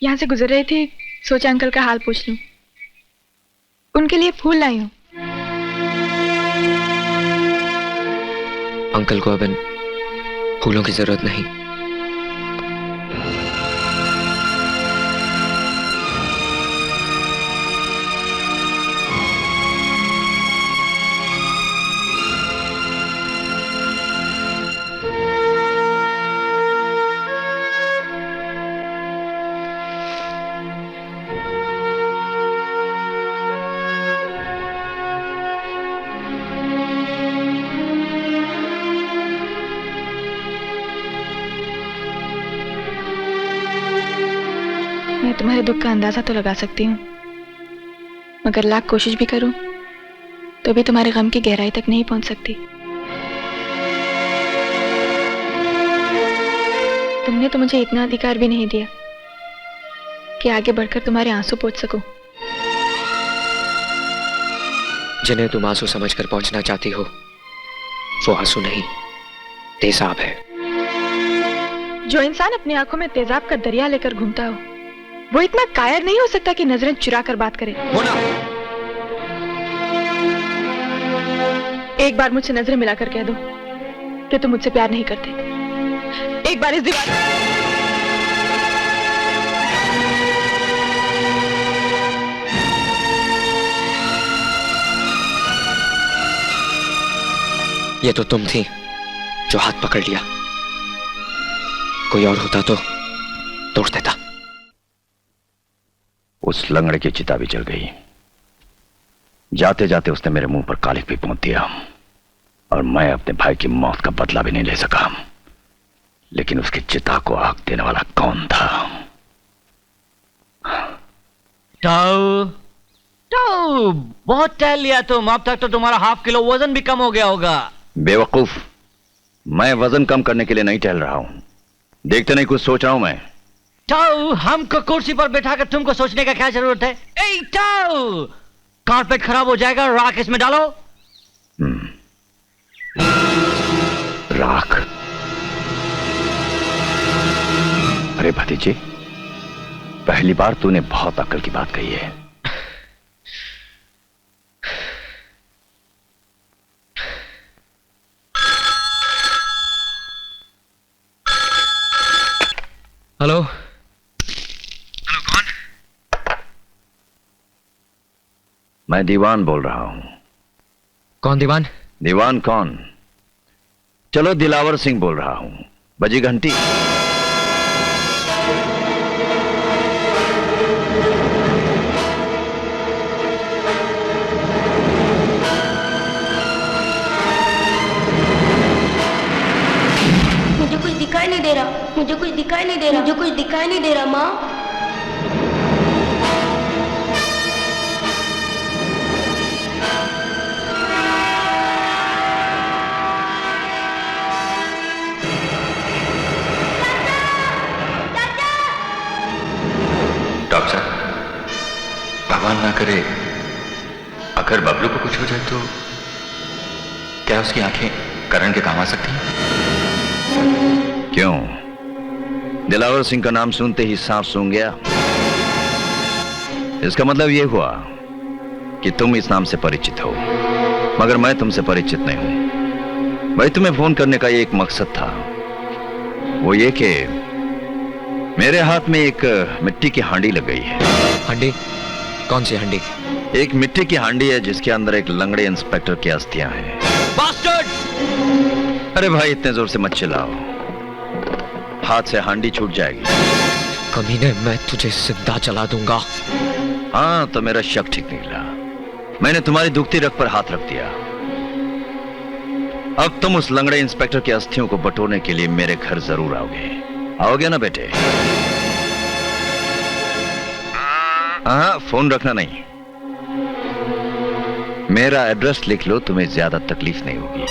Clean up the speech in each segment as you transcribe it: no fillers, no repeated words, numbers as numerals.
यहाँ से गुजर रही थी, सोचा अंकल का हाल पूछ लूं। उनके लिए फूल लाई हूँ। अंकल को अब इन फूलों की जरूरत नहीं। मैं तुम्हारे दुख का अंदाजा तो लगा सकती हूँ, मगर लाख कोशिश भी करूं तो भी तुम्हारे गम की गहराई तक नहीं पहुंच सकती। तुमने तो मुझे इतना अधिकार भी नहीं दिया कि आगे बढ़कर तुम्हारे आंसू पोंछ सकूं। जिन्हें तुम आंसू समझकर पहुंचना चाहती हो, वो आंसू नहीं, तेजाब है। जो इंसान अपनी आंखों में तेजाब का दरिया लेकर घूमता हो, वो इतना कायर नहीं हो सकता कि नजरें चुरा कर बात करे। मोना! एक बार मुझसे नजरें मिलाकर कह दो कि तुम मुझसे प्यार नहीं करते। एक बार इस दीवार ये तो तुम थी जो हाथ पकड़ लिया। कोई और होता तो तोड़ देता। उस लंगड़े की चिता भी जल गई। जाते जाते उसने मेरे मुंह पर कालिख भी पोंछ दिया और मैं अपने भाई की मौत का बदला भी नहीं ले सका। लेकिन उसकी चिता को आग देने वाला कौन था? टाउ, टाउ, बहुत टहल लिया तुम। अब तक तो तुम्हारा 1/2 किलो वजन भी कम हो गया होगा। बेवकूफ, मैं वजन कम करने के लिए नहीं टहल रहा हूं। देखते नहीं कुछ सोच रहा हूं मैं। टाउ, हमको कुर्सी पर बैठाकर तुमको सोचने का क्या जरूरत है? ए टाउ, कारपेट खराब हो जाएगा, राख इसमें डालो। राख? अरे भतीजे, पहली बार तूने बहुत अक्ल की बात कही है। हेलो? हेलो, कौन? मैं दीवान बोल रहा हूं। कौन दीवान? दीवान कौन? चलो, दिलावर सिंह बोल रहा हूं। बजी घंटी। मुझे कुछ दिखाई नहीं दे रहा, मुझे कुछ दिखाई नहीं दे रहा, मुझे कुछ दिखाई नहीं दे रहा माँ। डॉक्टर साहब, भगवान ना करे अगर बबलू को कुछ हो जाए तो क्या उसकी आंखें करण के काम आ सकती हैं? क्यों? दिलावर सिंह का नाम सुनते ही सांप सूंघ गया? इसका मतलब यह हुआ कि तुम इस नाम से परिचित हो, मगर मैं तुमसे परिचित नहीं हूं। भाई, तुम्हें फोन करने का एक मकसद था, वो ये कि मेरे हाथ में एक मिट्टी की हांडी लग गई है। हांडी? कौन सी हांडी? एक मिट्टी की हांडी है जिसके अंदर एक लंगड़े इंस्पेक्टर की अस्थियां हैं। बास्टर्ड! अरे भाई, इतने जोर से मत चिल्लाओ, हाथ से हांडी छूट जाएगी। कमीने, मैं तुझे जिंदा जला दूंगा। हाँ, तो मेरा शक ठीक निकला। मैंने तुम्हारी दुखती रग पर हाथ रख दिया। अब तुम उस लंगड़े इंस्पेक्टर की अस्थियों को बटोरने के लिए मेरे घर जरूर आओगे। आओगे ना बेटे? हाँ, फोन रखना नहीं। मेरा एड्रेस लिख लो, तुम्हें ज्यादा तकलीफ नहीं होगी।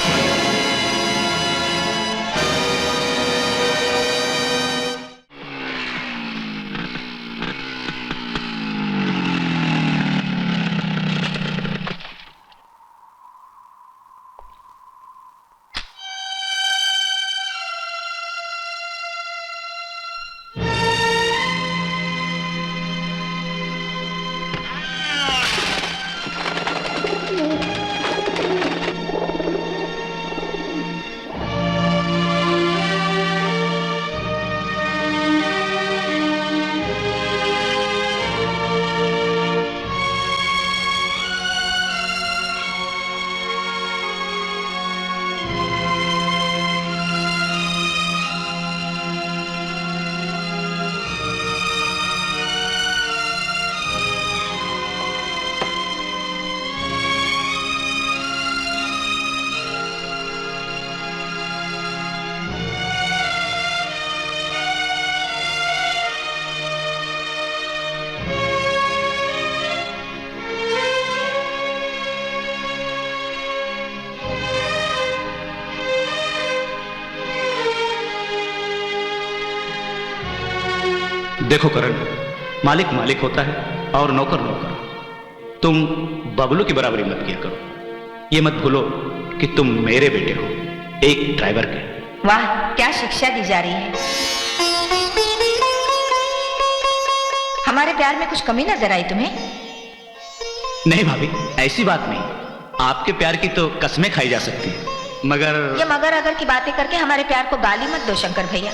देखो करण, मालिक मालिक होता है और नौकर नौकर। तुम बबलू की बराबरी मत किया करो। ये मत भूलो कि तुम मेरे बेटे हो, एक ड्राइवर के। वाह, क्या शिक्षा दी जा रही है। हमारे प्यार में कुछ कमी नजर आई तुम्हें? नहीं भाभी, ऐसी बात नहीं। आपके प्यार की तो कस्में खाई जा सकती है, मगर ये मगर अगर की बातें करके हमारे प्यार को गाली मत दो शंकर भैया।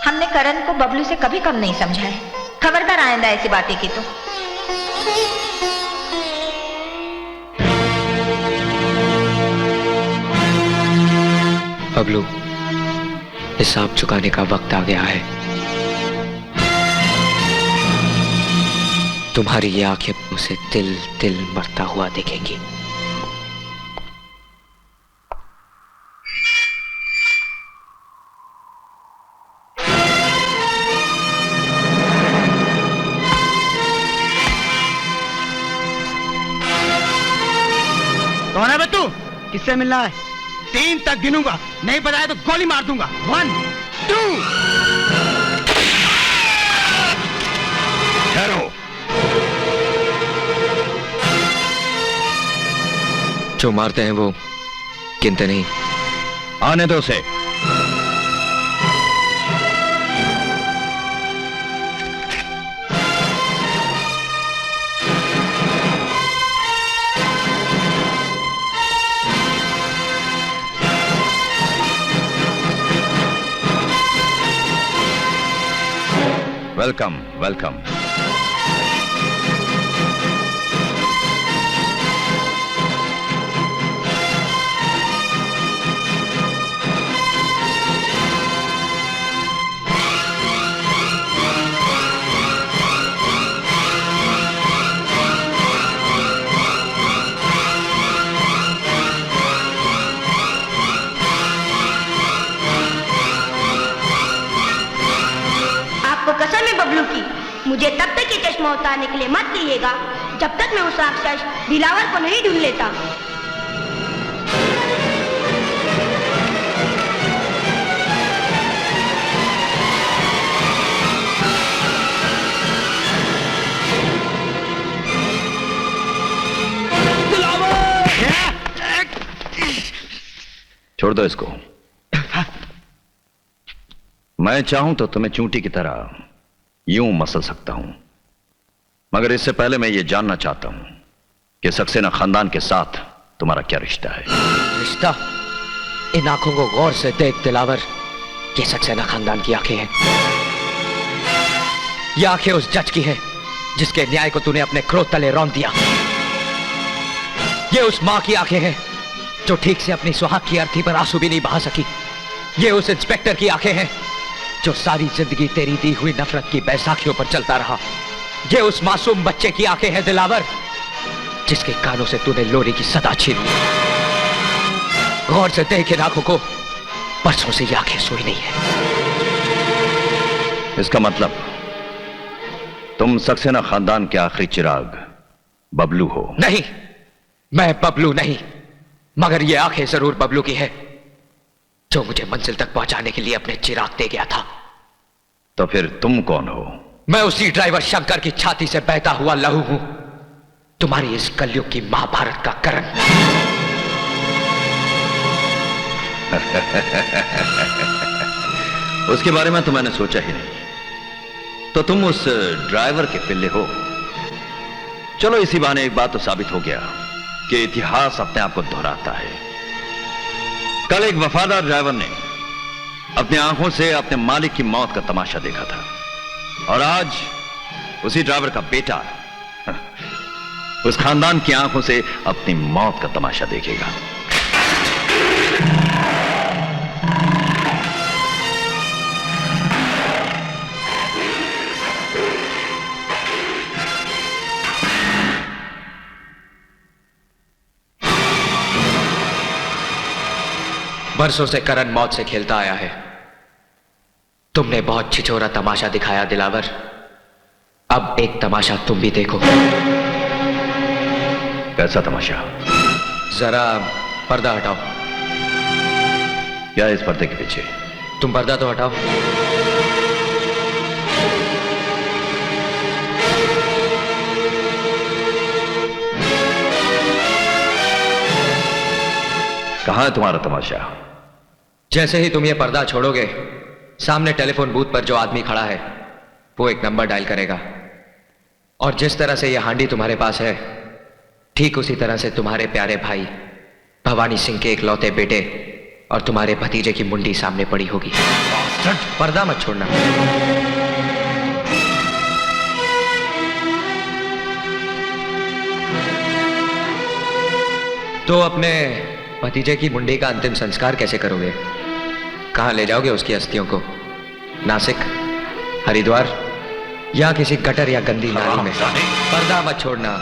हमने करण को बबलू से कभी कम नहीं समझा है। खबरदार आइंदा ऐसी बातें की तो। बबलू, हिसाब चुकाने का वक्त आ गया है। तुम्हारी ये आंखें उसे तिल तिल मरता हुआ देखेंगी। कौन है बे तू? किससे मिलना है? 3 तक गिनूंगा, नहीं बताया तो गोली मार दूंगा। 1 2। ठहरो। जो मारते हैं वो गिनते नहीं। आने दो उसे। Welcome welcome. आपको कसम है बबलू की, मुझे तब तक ये चश्मा उतारने के लिए मत कहिएगा जब तक मैं उस राक्षस दिलावर को नहीं ढूंढ लेता। छोड़ दो इसको। मैं चाहूं तो तुम्हें चूंटी की तरह यूं मसल सकता हूं, मगर इससे पहले मैं ये जानना चाहता हूं कि सक्सेना खानदान के साथ तुम्हारा क्या रिश्ता है। रिश्ता? इन आंखों को गौर से देख दिलावर, ये सक्सेना खानदान की आंखें हैं। ये आंखें उस जज की हैं जिसके न्याय को तूने अपने क्रोध तले रौंद दिया। ये उस मां की आंखें हैं जो ठीक से अपनी सुहाग की अर्थी पर आंसू भी नहीं बहा सकी। ये उस इंस्पेक्टर की आंखें हैं जो सारी जिंदगी तेरी दी हुई नफरत की बैसाखियों पर चलता रहा। ये उस मासूम बच्चे की आंखें हैं दिलावर, जिसके कानों से तूने लोरी की सदा छीन ली। गौर से देख इन आंखों को, बरसों से ये आंखें सोई नहीं है। इसका मतलब तुम सक्सेना खानदान के आखिरी चिराग बबलू हो? नहीं, मैं बबलू नहीं, मगर ये आंखें जरूर बबलू की है जो मुझे मंजिल तक पहुंचाने के लिए अपने चिराग दे गया था। तो फिर तुम कौन हो? मैं उसी ड्राइवर शंकर की छाती से बहता हुआ लहू हूं, तुम्हारी इस कलयुग की महाभारत का करण। उसके बारे में तो मैंने सोचा ही नहीं। तो तुम उस ड्राइवर के पिल्ले हो। चलो इसी बहाने एक बात तो साबित हो गया कि इतिहास अपने आप को दोहराता है। कल एक वफादार ड्राइवर ने अपनी आंखों से अपने मालिक की मौत का तमाशा देखा था, और आज उसी ड्राइवर का बेटा उस खानदान की आंखों से अपनी मौत का तमाशा देखेगा। बरसों से करण मौत से खेलता आया है। तुमने बहुत छिछोरा तमाशा दिखाया दिलावर, अब एक तमाशा तुम भी देखो। कैसा तमाशा? जरा पर्दा हटाओ। क्या है इस पर्दे के पीछे? तुम पर्दा तो हटाओ। कहां है तुम्हारा तमाशा? जैसे ही तुम ये पर्दा छोड़ोगे, सामने टेलीफोन बूथ पर जो आदमी खड़ा है वो एक नंबर डायल करेगा, और जिस तरह से ये हांडी तुम्हारे पास है, ठीक उसी तरह से तुम्हारे प्यारे भाई भवानी सिंह के इकलौते बेटे और तुम्हारे भतीजे की मुंडी सामने पड़ी होगी। पर्दा मत छोड़ना। तो अपने भतीजे की मुंडी का अंतिम संस्कार कैसे करोगे? कहां ले जाओगे उसकी अस्थियों को? नासिक, हरिद्वार या किसी गटर या गंदी नाली में? पर्दा मत छोड़ना।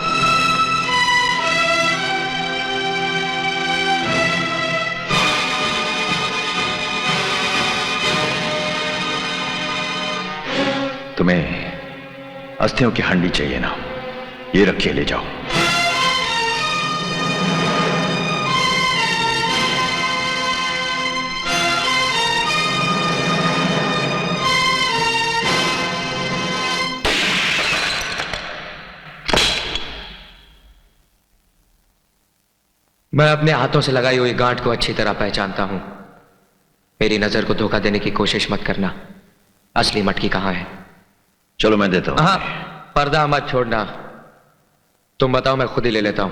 तुम्हें अस्थियों की हंडी चाहिए ना? ये रखिए, ले जाओ। मैं अपने हाथों से लगाई हुई गांठ को अच्छी तरह पहचानता हूं। मेरी नजर को धोखा देने की कोशिश मत करना। असली मटकी कहां है? चलो मैं देता हूं। हाँ, पर्दा मत छोड़ना। तुम बताओ, मैं खुद ही ले लेता हूं।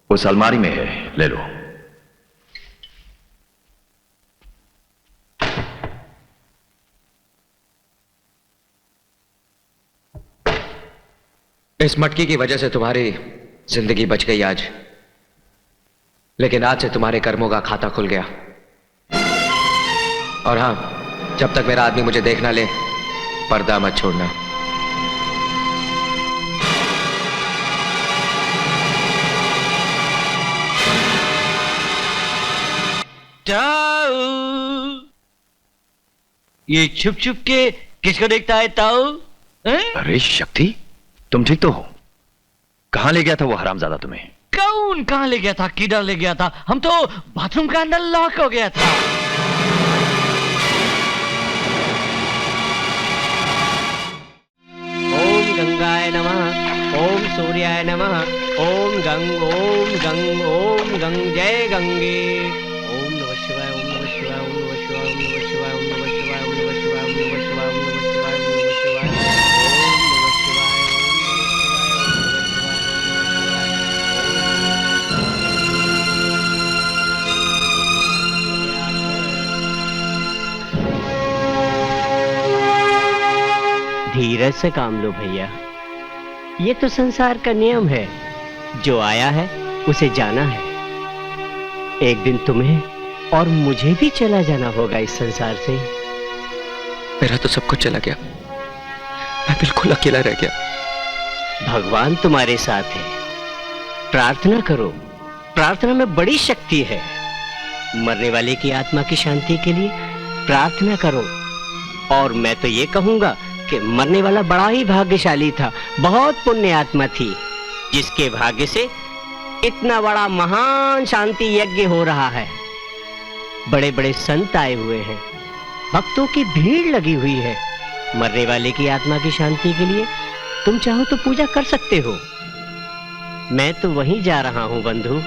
उस अलमारी में है, ले लो। इस मटकी की वजह से तुम्हारी जिंदगी बच गई आज, लेकिन आज से तुम्हारे कर्मों का खाता खुल गया। और हां, जब तक मेरा आदमी मुझे देख ना ले, पर्दा मत छोड़ना। ताऊ, ये छुप छुप के किसको देखता है ताऊ? अरे शक्ति, तुम ठीक तो हो? कहां ले गया था वो हरामजादा तुम्हें? कौन कहां ले गया था, किधर ले गया था? हम तो बाथरूम के अंदर लॉक हो गया था। ओम गंगाय नमः, ओम सूर्याय नमः, ओम गंग, ओम गंग, ओम गंग, जय गंगे। ओम नमः शिवाय, ओम नमः शिवाय, ओम नमः शिवाय, ओम नमः शिवाय, ओम नमः शिवाय, ओम नमः शिवाय, ओम नमः शिवाय, ओम नमः शिवाय, ओम नमः शिवाय, ओम नमः शिवाय। धीरज से काम लो भैया, ये तो संसार का नियम है। जो आया है उसे जाना है। एक दिन तुम्हें और मुझे भी चला जाना होगा इस संसार से। मेरा तो सब कुछ चला गया, मैं बिल्कुल अकेला रह गया। भगवान तुम्हारे साथ है, प्रार्थना करो। प्रार्थना में बड़ी शक्ति है। मरने वाले की आत्मा की शांति के लिए प्रार्थना करो। और मैं तो ये कहूंगा कि मरने वाला बड़ा ही भाग्यशाली था, बहुत पुण्य आत्मा थी, जिसके भाग्य से इतना बड़ा महान शांति यज्ञ हो रहा है। बड़े बड़े संत आए हुए हैं, भक्तों की भीड़ लगी हुई है। मरने वाले की आत्मा की शांति के लिए तुम चाहो तो पूजा कर सकते हो। मैं तो वहीं जा रहा हूं बंधु।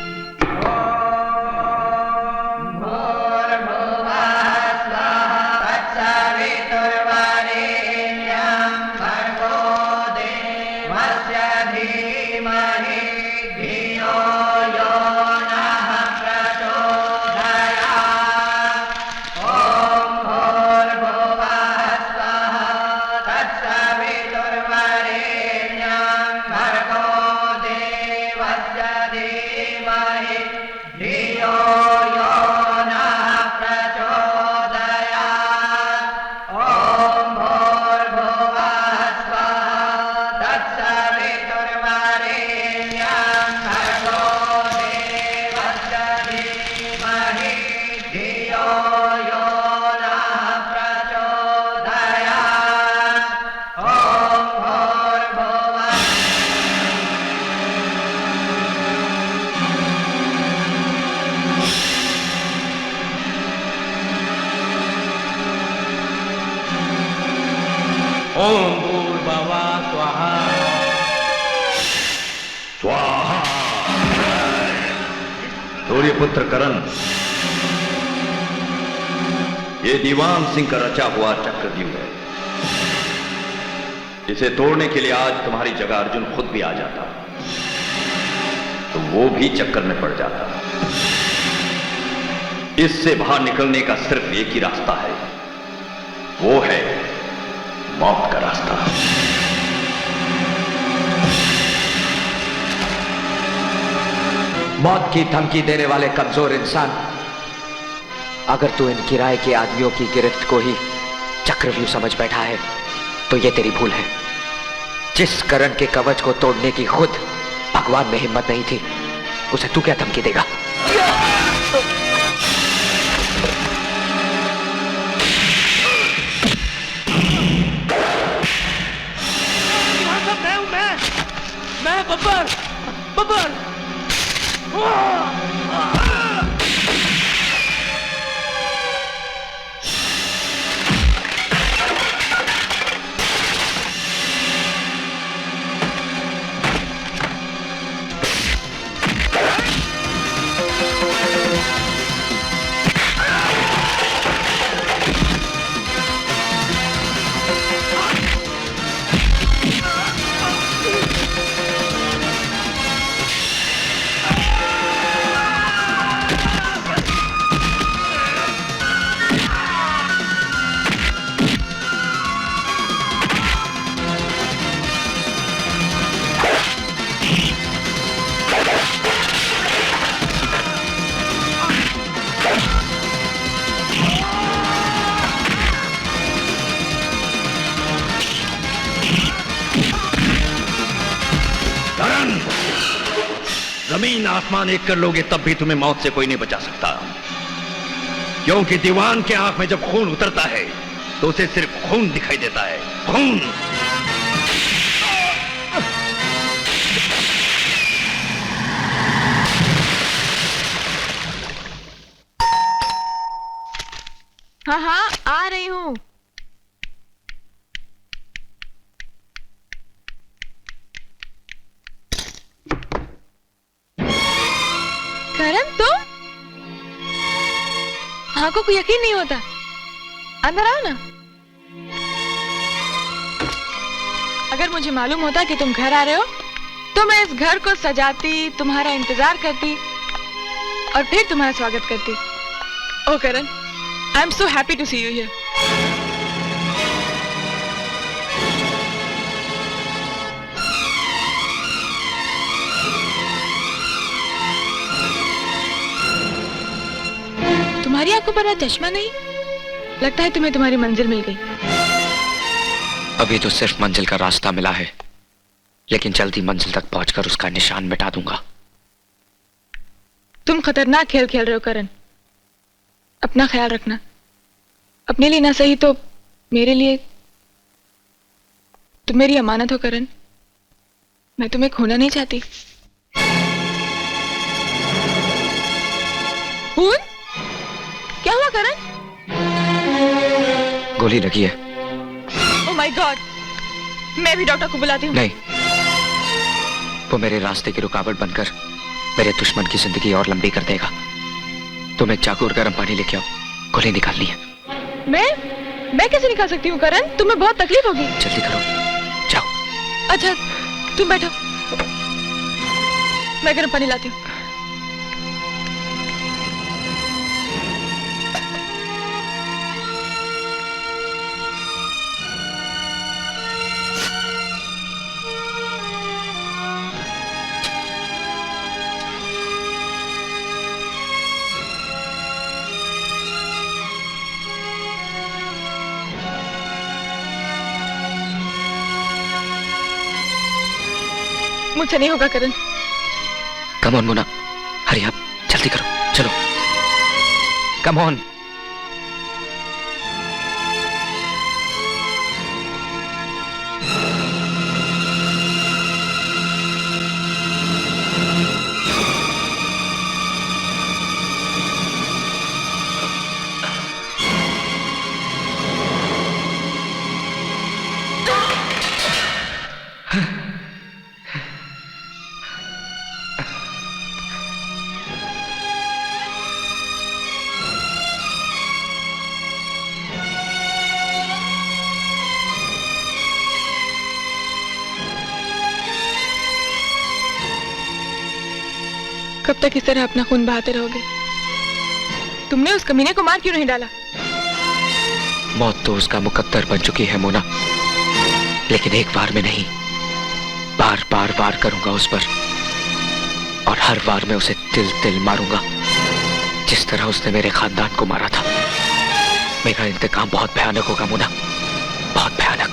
पुत्र करण, ये दीवान सिंह का रचा हुआ चक्रव्यूह है। इसे तोड़ने के लिए आज तुम्हारी जगह अर्जुन खुद भी आ जाता तो वो भी चक्कर में पड़ जाता। इससे बाहर निकलने का सिर्फ एक ही रास्ता है, वो है मौत का रास्ता। मौत की धमकी देने वाले कमजोर इंसान, अगर तू इन किराए के आदमियों की गिरफ्त को ही चक्रव्यूह समझ बैठा है तो ये तेरी भूल है। जिस करण के कवच को तोड़ने की खुद भगवान में हिम्मत नहीं थी, उसे तू क्या धमकी देगा? मैं बब्बर बब्बर जमीन आसमान एक कर लोगे तब भी तुम्हें मौत से कोई नहीं बचा सकता, क्योंकि दीवान के आंख में जब खून उतरता है तो उसे सिर्फ खून दिखाई देता है, खून। हाँ हाँ आ रही हूँ। करण तुम? आंखों को यकीन नहीं होता। अंदर आओ ना। अगर मुझे मालूम होता कि तुम घर आ रहे हो तो मैं इस घर को सजाती, तुम्हारा इंतजार करती और फिर तुम्हारा स्वागत करती। ओ Karan, I am so happy to see you here. तुम्हारी आंखों पर आज चश्मा नहीं, लगता है तुम्हें तुम्हारी मंजिल मिल गई। अभी तो सिर्फ मंजिल का रास्ता मिला है, लेकिन जल्दी मंजिल तक पहुंचकर उसका निशान मिटा दूंगा। तुम खतरनाक खेल खेल रहे हो करण, अपना ख्याल रखना। अपने लिए ना सही तो मेरे लिए। तुम मेरी अमानत हो करण, मैं तुम्हें खोना नहीं चाहती। खून? क्या हुआ करण? गोली लगी है। ओह माय गॉड, मैं भी डॉक्टर को बुलाती हूँ। नहीं, वो मेरे रास्ते की रुकावट बनकर मेरे दुश्मन की जिंदगी और लंबी कर देगा। तुम एक चाकू और गर्म पानी लेके आओ, गोली निकालनी है। मैं कैसे निकाल सकती हूँ करण? तुम्हें बहुत तकलीफ होगी। जल्दी करो, जाओ। अच्छा तुम बैठो, मैं गर्म पानी लाती हूँ। मुझसे नहीं होगा Karan. Come on Mona, hurry up, जल्दी करो, चलो, कम ऑन। कब तक इस तरह अपना खून बहाते रहोगे? तुमने उस कमीने को मार क्यों नहीं डाला? मौत तो उसका मुकद्दर बन चुकी है मोना, लेकिन एक बार में नहीं, बार बार वार करूंगा उस पर, और हर बार में उसे तिल तिल मारूंगा, जिस तरह उसने मेरे खानदान को मारा था। मेरा इंतकाम बहुत भयानक होगा मोना, बहुत भयानक।